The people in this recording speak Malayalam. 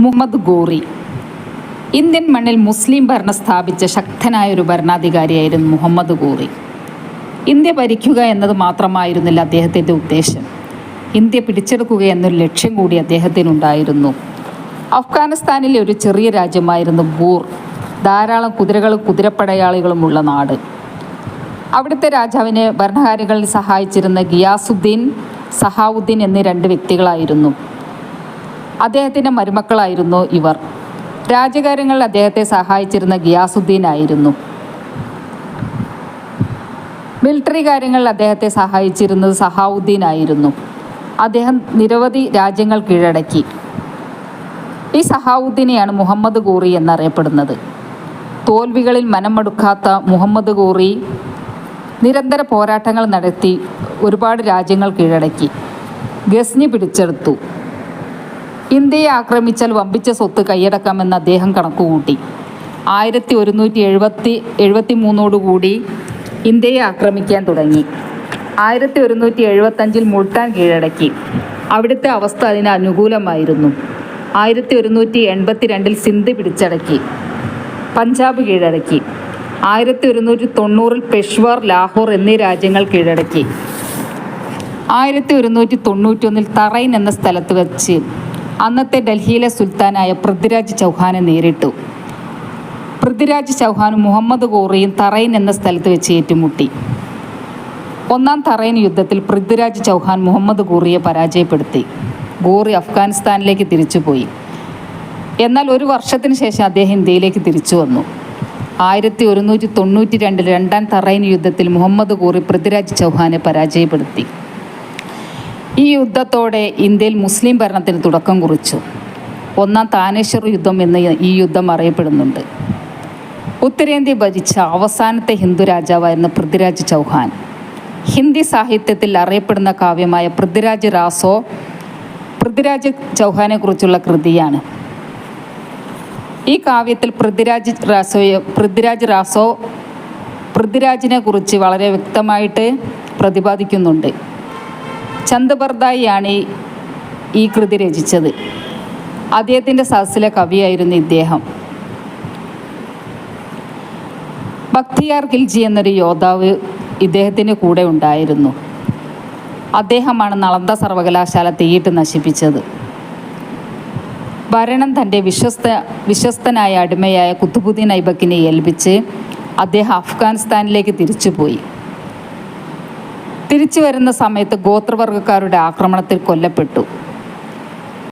മുഹമ്മദ് ഗോറി ഇന്ത്യൻ മണ്ണിൽ മുസ്ലിം ഭരണം സ്ഥാപിച്ച ശക്തനായ ഒരു ഭരണാധികാരിയായിരുന്നു മുഹമ്മദ് ഗോറി. ഇന്ത്യ ഭരിക്കുക എന്നത് മാത്രമായിരുന്നില്ല അദ്ദേഹത്തിൻ്റെ ഉദ്ദേശം. ഇന്ത്യ പിടിച്ചെടുക്കുക എന്നൊരു ലക്ഷ്യം കൂടി അദ്ദേഹത്തിനുണ്ടായിരുന്നു. അഫ്ഗാനിസ്ഥാനിലെ ഒരു ചെറിയ രാജ്യമായിരുന്നു ഗൂർ. ധാരാളം കുതിരകളും കുതിരപ്പടയാളികളുമുള്ള നാട്. അവിടുത്തെ രാജാവിനെ ഭരണകാര്യങ്ങളിൽ സഹായിച്ചിരുന്ന ഗിയാസുദ്ദീൻ, സഹാവുദ്ദീൻ എന്നീ രണ്ട് വ്യക്തികളായിരുന്നു. അദ്ദേഹത്തിൻ്റെ മരുമക്കളായിരുന്നു ഇവർ. രാജകാര്യങ്ങളിൽ അദ്ദേഹത്തെ സഹായിച്ചിരുന്ന ഗിയാസുദ്ദീൻ ആയിരുന്നു. മിലിറ്ററി കാര്യങ്ങളിൽ അദ്ദേഹത്തെ സഹായിച്ചിരുന്നത് സഹാവുദ്ദീൻ ആയിരുന്നു. അദ്ദേഹം നിരവധി രാജ്യങ്ങൾ കീഴടക്കി. ഈ സഹാവുദ്ദീനെയാണ് മുഹമ്മദ് ഗോറി എന്നറിയപ്പെടുന്നത്. തോൽവികളിൽ മനമടുക്കാത്ത മുഹമ്മദ് ഗോറി നിരന്തര പോരാട്ടങ്ങൾ നടത്തി ഒരുപാട് രാജ്യങ്ങൾ കീഴടക്കി. ഗസ്നി പിടിച്ചെടുത്തു. ഇന്ത്യയെ ആക്രമിച്ചാൽ വമ്പിച്ച സ്വത്ത് കൈയടക്കാമെന്ന് അദ്ദേഹം കണക്കുകൂട്ടി. 1173 ഇന്ത്യയെ ആക്രമിക്കാൻ തുടങ്ങി. 1175 മുൾട്ടാൻ കീഴടക്കി. അവിടുത്തെ അവസ്ഥ അതിന് അനുകൂലമായിരുന്നു. 1182 സിന്ധ് പിടിച്ചടക്കി. പഞ്ചാബ് കീഴടക്കി. 1190 പെഷ്വാർ, ലാഹോർ എന്നീ രാജ്യങ്ങൾ കീഴടക്കി. 1191 തറൈൻ എന്ന സ്ഥലത്ത് വെച്ച് അന്നത്തെ ഡൽഹിയിലെ സുൽത്താനായ പൃഥ്വിരാജ് ചൗഹാനെ നേരിട്ടു. പൃഥ്വിരാജ് ചൗഹാനും മുഹമ്മദ് ഗോറിയും തറൈൻ എന്ന സ്ഥലത്ത് വെച്ച് ഏറ്റുമുട്ടി. ഒന്നാം തറൈൻ യുദ്ധത്തിൽ പൃഥ്വിരാജ് ചൗഹാൻ മുഹമ്മദ് ഗോറിയെ പരാജയപ്പെടുത്തി. ഗോറി അഫ്ഗാനിസ്ഥാനിലേക്ക് തിരിച്ചുപോയി. എന്നാൽ ഒരു വർഷത്തിന് ശേഷം അദ്ദേഹം ഇന്ത്യയിലേക്ക് തിരിച്ചു വന്നു. 1192 രണ്ടാം തറൈൻ യുദ്ധത്തിൽ മുഹമ്മദ് ഗോറി പൃഥ്വിരാജ് ചൗഹാനെ പരാജയപ്പെടുത്തി. ഈ യുദ്ധത്തോടെ ഇന്ത്യയിൽ മുസ്ലിം ഭരണത്തിന് തുടക്കം കുറിച്ചു. ഒന്നാം താനേശ്വർ യുദ്ധം എന്ന് ഈ യുദ്ധം അറിയപ്പെടുന്നുണ്ട്. ഉത്തരേന്ത്യ ഭരിച്ച അവസാനത്തെ ഹിന്ദു രാജാവായിരുന്ന പൃഥ്വിരാജ് ചൗഹാൻ. ഹിന്ദി സാഹിത്യത്തിൽ അറിയപ്പെടുന്ന കാവ്യമായ പൃഥ്വിരാജ് ചൗഹാനെ കുറിച്ചുള്ള കൃതിയാണ്. ഈ കാവ്യത്തിൽ പൃഥ്വിരാജിനെ കുറിച്ച് വളരെ വ്യക്തമായിട്ട് പ്രതിപാദിക്കുന്നുണ്ട്. ചന്ദ് ബർദായിയാണ് ഈ കൃതി രചിച്ചത്. അദ്ദേഹത്തിൻ്റെ സദസ്സിലെ കവിയായിരുന്നു ഇദ്ദേഹം. ബക്തിയാർ ഖിൽജി എന്നൊരു യോദ്ധാവ് ഇദ്ദേഹത്തിൻ്റെ കൂടെ ഉണ്ടായിരുന്നു. അദ്ദേഹമാണ് നളന്ദ സർവകലാശാല തീയിട്ട് നശിപ്പിച്ചത്. ഭരണം തൻ്റെ വിശ്വസ്തനായ അടിമയായ കുത്തുബുദ്ദീൻ ഐബക്കിനെ ഏൽപ്പിച്ച് അദ്ദേഹം അഫ്ഗാനിസ്ഥാനിലേക്ക് തിരിച്ചുപോയി. തിരിച്ചു വരുന്ന സമയത്ത് ഗോത്രവർഗക്കാരുടെ ആക്രമണത്തിൽ കൊല്ലപ്പെട്ടു.